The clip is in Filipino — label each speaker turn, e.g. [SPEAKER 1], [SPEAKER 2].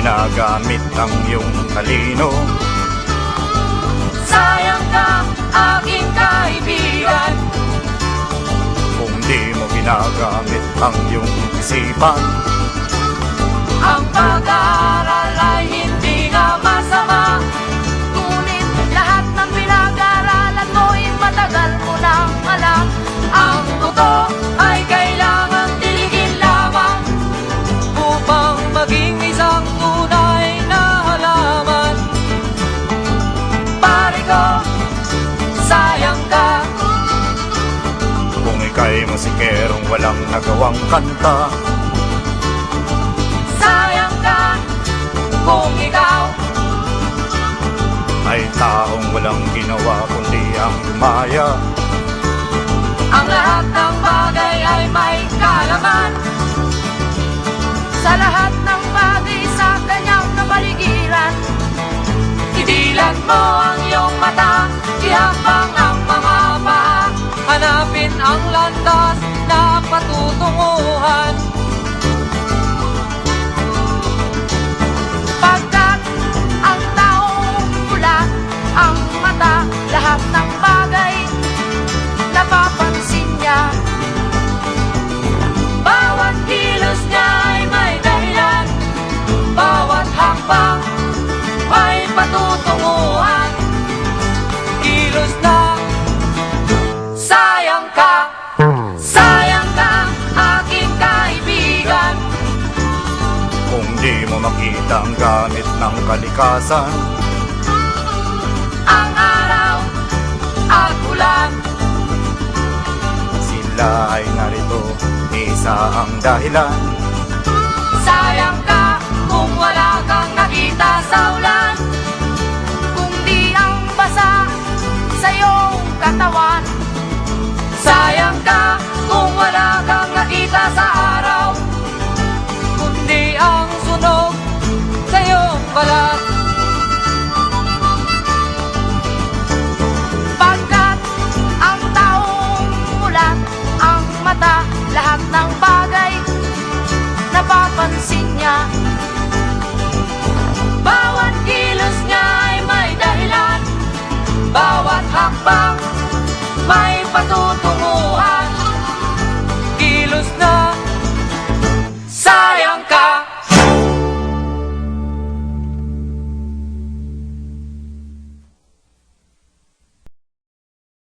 [SPEAKER 1] ginagamit ang iyong talino.
[SPEAKER 2] Sayang ka, aking kaibigan,
[SPEAKER 1] Kung di mo ginagamit ang iyong isipan.
[SPEAKER 2] ang pag-aaral ay hindi nga masama, ngunit lahat ng pinag-aaralan mo'y matagal mo nang alam. Ang buto ay kailangan tiligin lamang upang maging isang tunay na halaman. Pare ko, sayang ka,
[SPEAKER 1] Kung ika'y musikerong walang nagawang kanta.
[SPEAKER 2] sayang ka, kung ikaw
[SPEAKER 1] Ay taong walang ginawa kundi ang lumaya.
[SPEAKER 2] ang lahat ng bagay ay may kalaman. Sa lahat ng bagay sa kanyang kapaligiran, idilat mo ang iyong mata, ihakbang ang mga paa, hanapin ang landas na patutunguhan. Pagkat ang taong pula ang mata, lahat ng bagay napapansin niya. Bawat kilos niya ay may dahilan, bawat hakbang may patutunguhan. Kilos na sayang ka, aking kaibigan.
[SPEAKER 1] Kung di mo makita ang gamit ng kalikasan.
[SPEAKER 2] Ang araw at ulan,
[SPEAKER 1] Sila ay narito, isa ang dahilan.